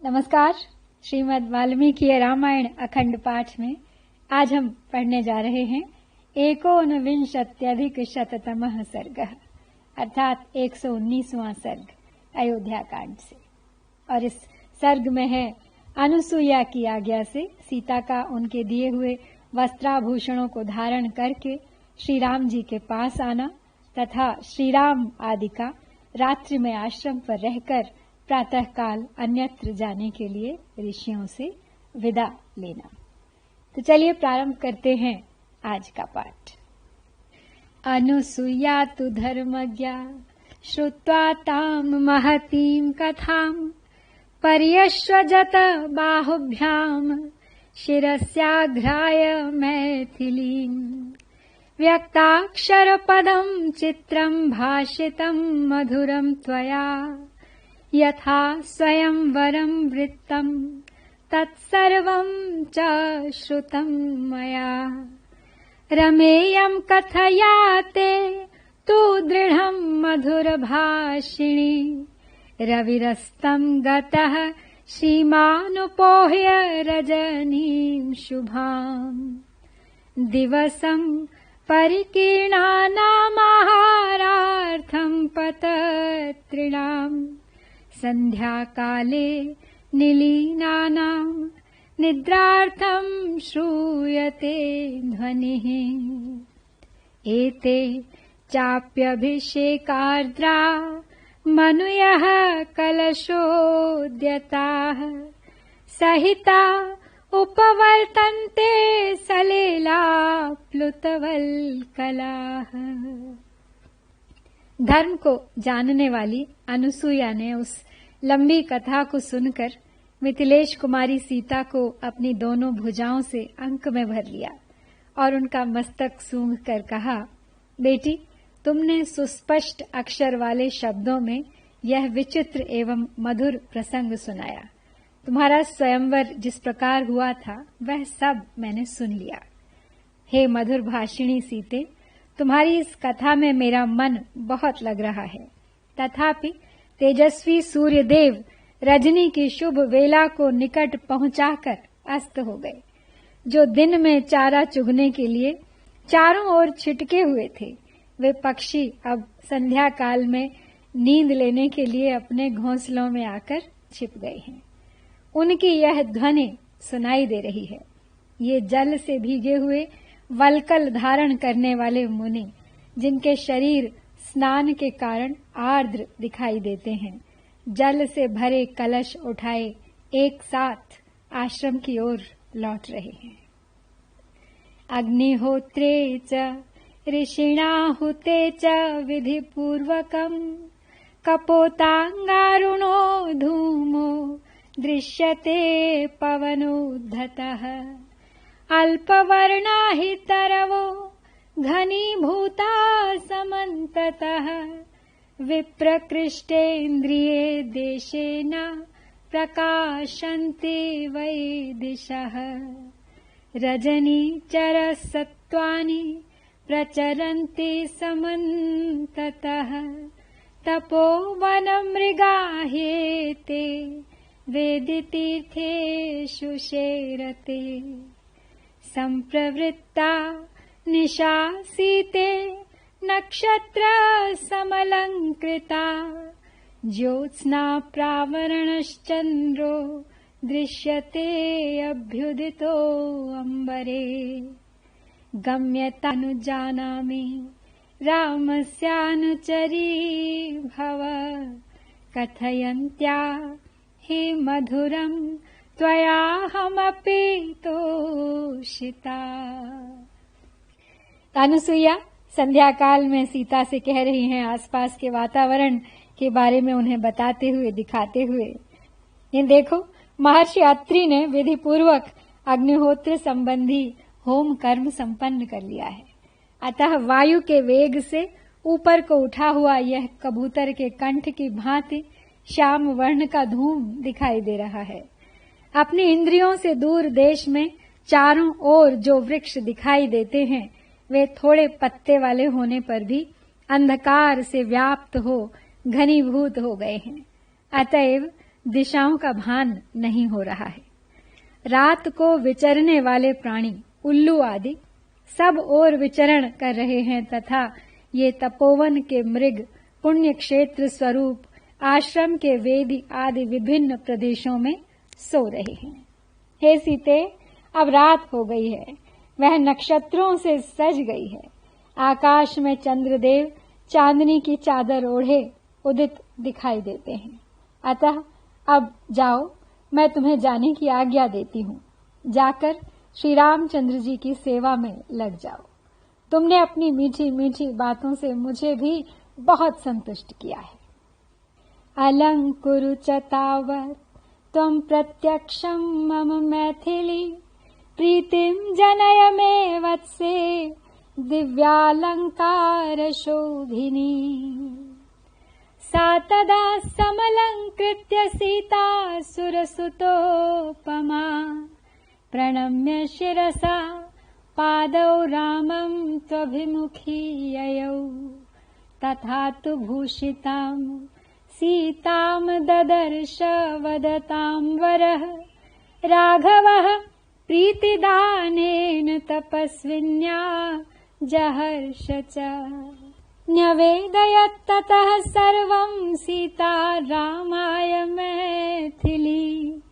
नमस्कार। श्रीमद् वाल्मीकि रामायण अखंड पाठ में आज हम पढ़ने जा रहे हैं 19-शततमः सर्गः अर्थात 119वां सर्ग अयोध्या कांड से। और इस सर्ग में है अनुसुईया की आज्ञा से सीता का उनके दिए हुए वस्त्राभूषणों को धारण करके श्री राम जी के पास आना तथा श्री राम आदि का रात्रि में आश्रम पर रहकर प्रातःकाल अन्यत्र जाने के लिए ऋषियों से विदा लेना। तो चलिए प्रारंभ करते हैं आज का पाठ। अनुसुईया तु धर्मज्ञा श्रुत्वा तां महतीं कथां पर्यश्वजत बाहुभ्यां शिरस्याघ्राय मैथिलीं व्यक्ताक्षरपदं चित्रं भाषितं मधुरं त्वया यथा स्वयंवरं वृत्तं तत्सर्वं च श्रुतं मया रमेयं कथयाते तु दृढं मधुरभाषिणी रविरस्तं गतः सीमानुपोह्य रजनीं शुभां दिवसं परिकीर्णानामाहारार्थं पतत्रिणाम् संध्याकाले निलीनानां निद्रार्थं श्रूयते ध्वनिः एते चाप्यभिषेकार्द्रा मनुयः कलशोद्यताः सहिता उपवर्तन्ते सलिला प्लुतवल्कलाः। धर्म को जानने वाली अनुसुईया ने उस लंबी कथा को सुनकर मिथिलेश कुमारी सीता को अपनी दोनों भुजाओं से अंक में भर लिया और उनका मस्तक सूंघ कर कहा, बेटी, तुमने सुस्पष्ट अक्षर वाले शब्दों में यह विचित्र एवं मधुर प्रसंग सुनाया। तुम्हारा स्वयंवर जिस प्रकार हुआ था वह सब मैंने सुन लिया। हे मधुर भाषिणी सीते, तुम्हारी इस कथा में मेरा मन बहुत लग रहा है। तथापि तेजस्वी सूर्यदेव रजनी की शुभ वेला को निकट पहुंचाकर अस्त हो गए। जो दिन में चारा चुगने के लिए चारों ओर छिटके हुए थे, वे पक्षी अब संध्या काल में नींद लेने के लिए अपने घोंसलों में आकर छिप गए हैं। उनकी यह ध्वनि सुनाई दे रही है। ये जल से भीगे हुए वल्कल धारण करने वाले मुनि, जिनके शरीर स्नान के कारण आर्द्र दिखाई देते हैं, जल से भरे कलश उठाए एक साथ आश्रम की ओर लौट रहे हैं। अग्निहोत्रे च ऋषिणाहुते च विधिपूर्वकम् कपोतांगारुणो धूमो दृश्यते पवनोद्धतः अल्पवर्णा हि तरवो घनीभूता समन्ततः विप्रकृष्टेन्द्रिये देशेन प्रकाशन्ते वै दिशः रजनीचरसत्त्वानि प्रचरन्ति समन्ततः तपोवनमृगाह्येते वेदितीर्थेषु शेरते सम्प्रवृत्ता निशासीते नक्षत्र समलंकृता ज्योत्स्ना प्रावरणश्चन्द्रो दृश्यते अभ्युदितो अम्बरे गम्यतानुजानामि रामस्यानुचरी भव कथयन्त्या हि मधुरं त्वयाहमपि तोषिता। अनुसुईया संध्या काल में सीता से कह रही हैं, आसपास के वातावरण के बारे में उन्हें बताते हुए दिखाते हुए, ये देखो, महर्षि अत्रि ने विधि पूर्वक अग्निहोत्र संबंधी होम कर्म संपन्न कर लिया है। अतः वायु के वेग से ऊपर को उठा हुआ यह कबूतर के कंठ की भांति श्याम वर्ण का धूम दिखाई दे रहा है। अपनी इंद्रियों से दूर देश में चारों ओर जो वृक्ष दिखाई देते हैं, वे थोड़े पत्ते वाले होने पर भी अंधकार से व्याप्त हो घनीभूत हो गए हैं। अतएव दिशाओं का भान नहीं हो रहा है। रात को विचरने वाले प्राणी उल्लू आदि सब ओर विचरण कर रहे हैं तथा ये तपोवन के मृग पुण्य क्षेत्र स्वरूप आश्रम के वेदी आदि विभिन्न प्रदेशों में सो रहे हैं। हे सीते, अब रात हो गई है, वह नक्षत्रों से सज गई है। आकाश में चंद्रदेव चांदनी की चादर ओढ़े उदित दिखाई देते हैं। अतः अब जाओ, मैं तुम्हें जाने की आज्ञा देती हूँ। जाकर श्री रामचंद्र जी की सेवा में लग जाओ। तुमने अपनी मीठी मीठी बातों से मुझे भी बहुत संतुष्ट किया है। अलंकुरु च तावत् त्वं प्रत्यक्षं मम मैथिली प्रीतिं जनय मे वत्से दिव्यालंकार शोभिनी। सा तदा समलंकृत्य सीता सुरसुतोपमा प्रणम्य शिरसा पादौ रामं त्वभिमुखी ययौ। तथा तु भूषितां सीतां ददर्श वदतां वरः राघवः प्रीतिदानेन तपस्विन्या जहर्ष च। न्यवेदयत् ततः सर्वं सीता रामाय मैथिली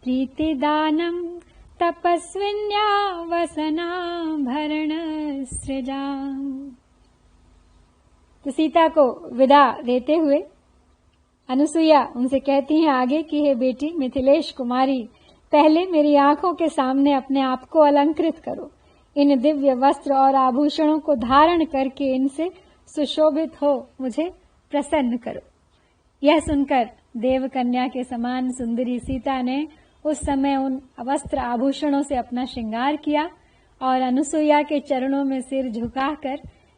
प्रीतिदानं तपस्विन्या वसनाभरण सृजाम्। तो सीता को विदा देते हुए अनुसुईया उनसे कहती हैं आगे कि हे बेटी मिथिलेश कुमारी, पहले मेरी आंखों के सामने अपने आप को अलंकृत करो। इन दिव्य वस्त्र और आभूषणों को धारण करके इनसे सुशोभित हो मुझे प्रसन्न करो। यह सुनकर देवकन्या के समान सुंदरी सीता ने उस समय उन वस्त्र आभूषणों से अपना श्रृंगार किया और अनुसुईया के चरणों में सिर झुकाकर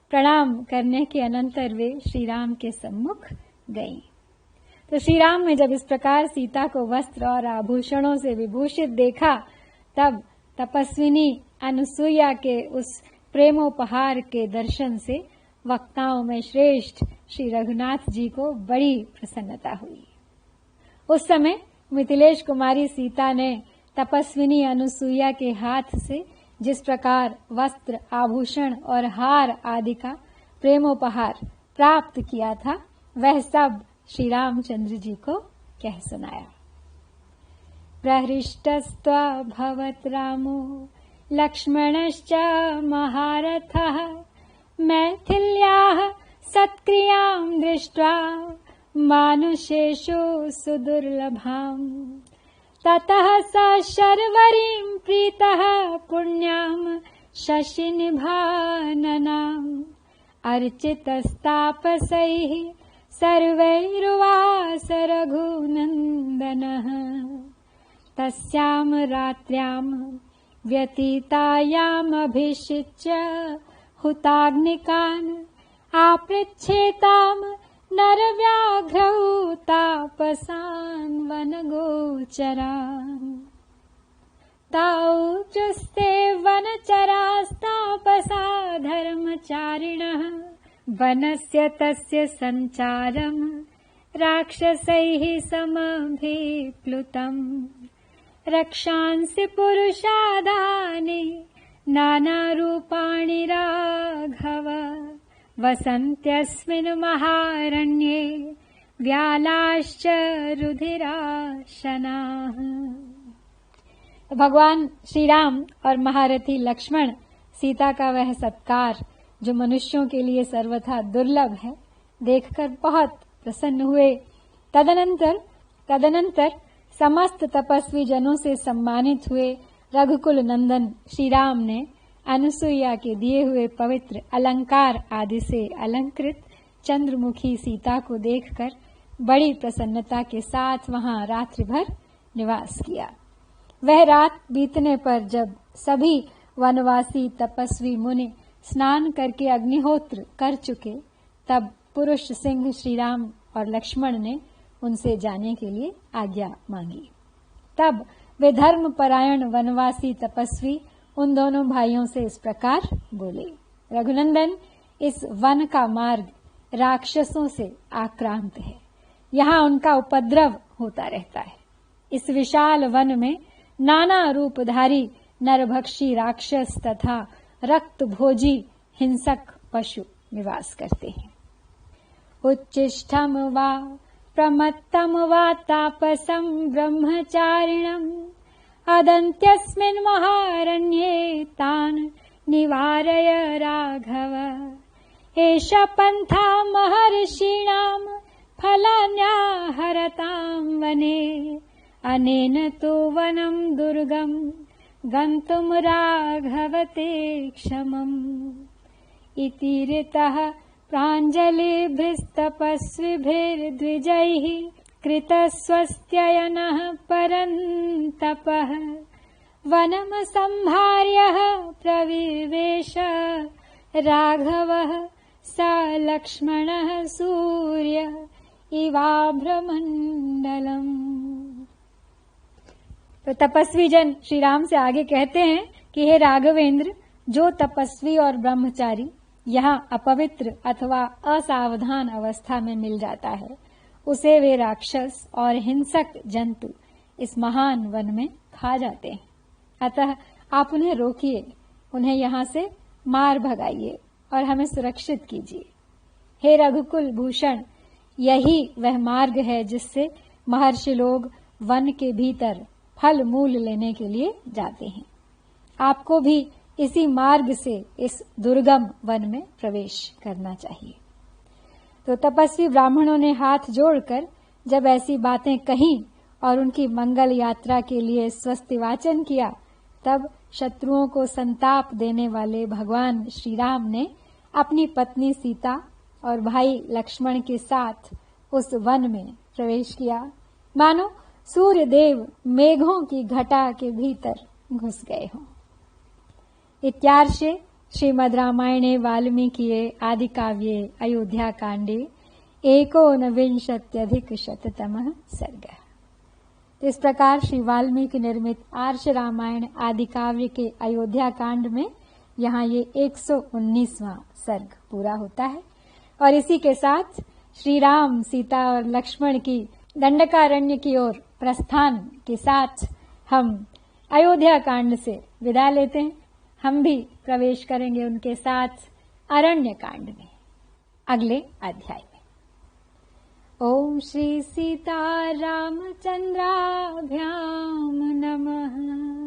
प्रणाम करने के अनंतर वे श्री राम के सम्मुख गईं। तो श्री राम ने जब इस प्रकार सीता को वस्त्र और आभूषणों से विभूषित देखा, तब तपस्विनी अनुसुईया के उस प्रेमोपहार के दर्शन से वक्ताओं में श्रेष्ठ श्री रघुनाथ जी को बड़ी प्रसन्नता हुई। उस समय मिथिलेश कुमारी सीता ने तपस्विनी अनुसुईया के हाथ से जिस प्रकार वस्त्र आभूषण और हार आदि का प्रेमोपहार प्राप्त किया था, वह सब श्री रामचंद्र जी को कह सुनाया। प्रहृष्टस्त्वभवत् रामो लक्ष्मणश्च महारथः मैथिल्याः सत्क्रियां दृष्ट्वा मानुषेषु सुदुर्लभाम्। ततः स शर्वरीं प्रीतः पुण्यां शशिनिभाननाम् अर्चितस्तापसैः सर्वैरुवास रघुनन्दनः। तस्यां रात्र्यां व्यतीतायामभिषिच्य हुताग्निकान् आपृच्छेताम् नरव्याघ्रौ तापसान् वनगोचरान्। ताौ जुस्ते वनचरास्तापसा धर्मचारिणः वनस्य तस्य सञ्चारम् राक्षसैः समभिप्लुतम्। रक्षांसि पुरुषादानि नानारूपाणि राघव वसन्त्यस्मिन् महारण्ये व्यालाश्च रुधिराशनाः। भगवान श्री राम और महारथी लक्ष्मण सीता का वह सत्कार जो मनुष्यों के लिए सर्वथा दुर्लभ है, देखकर बहुत प्रसन्न हुए। तदनंतर समस्त तपस्वी जनों से सम्मानित हुए रघुकुल नंदन श्री राम ने अनुसुईया के दिए हुए पवित्र अलंकार आदि से अलंकृत चंद्रमुखी सीता को देखकर बड़ी प्रसन्नता के साथ वहां रात्रि भर निवास किया। वह रात बीतने पर जब सभी वनवासी तपस्वी मुनि स्नान करके अग्निहोत्र कर चुके, तब पुरुष सिंह श्री राम और लक्ष्मण ने उनसे जाने के लिए आज्ञा मांगी। तब वे धर्मपरायण वनवासी तपस्वी उन दोनों भाइयों से इस प्रकार बोले, रघुनंदन, इस वन का मार्ग राक्षसों से आक्रांत है। यहाँ उनका उपद्रव होता रहता है। इस विशाल वन में नाना रूपधारी नरभक्षी राक्षस तथा रक्त भोजी हिंसक पशु निवास करते हैं। उच्चिष्टम वा प्रमत्तम वा तापसम ब्रह्मचारिणम अदन्त्यस्मिन् महारण्ये तान् निवारय राघव। एष पन्था महर्षीणां फलान्याहरतां वने अनेन तु वनं दुर्गं गन्तुं राघवते क्षमम्। इति ऋतः प्राञ्जलिभिस्तपस्विभिर्द्विजैः कृतस्वस्त्ययनः परन्तपः। वनं संहार्यः प्रविवेश राघवः स लक्ष्मणः सूर्य इवाभ्रमण्डलम्। तो तपस्वी जन श्री राम से आगे कहते हैं कि हे राघवेंद्र, जो तपस्वी और ब्रह्मचारी यहाँ अपवित्र अथवा असावधान अवस्था में मिल जाता है, उसे वे राक्षस और हिंसक जंतु इस महान वन में खा जाते हैं। अतः आप उन्हें रोकिए, उन्हें यहाँ से मार भगाइए और हमें सुरक्षित कीजिए। हे रघुकुल भूषण, यही वह मार्ग है जिससे महर्षि लोग वन के भीतर फल मूल लेने के लिए जाते हैं। आपको भी इसी मार्ग से इस दुर्गम वन में प्रवेश करना चाहिए। तो तपस्वी ब्राह्मणों ने हाथ जोड़कर जब ऐसी बातें कही और उनकी मंगल यात्रा के लिए स्वस्ति वाचन किया, तब शत्रुओं को संताप देने वाले भगवान श्री राम ने अपनी पत्नी सीता और भाई लक्ष्मण के साथ उस वन में प्रवेश किया, मानो सूर्य देव मेघों की घटा के भीतर घुस गए हों। इत्यार्षे श्रीमद् रामायणे वाल्मीकिये आदिकाव्ये अयोध्याकाण्डे 19+अधिकशततमः सर्गः। इस प्रकार श्री वाल्मीकि निर्मित आर्ष रामायण आदि काव्य के अयोध्या कांड में यहाँ ये 119वां सर्ग पूरा होता है। और इसी के साथ श्री राम, सीता और लक्ष्मण की दंडकारण्य की ओर प्रस्थान के साथ हम अयोध्या कांड से विदा लेते हैं। हम भी प्रवेश करेंगे उनके साथ अरण्य कांड में अगले अध्याय में। ओम श्री सीता रामचंद्राभ्याम नमः।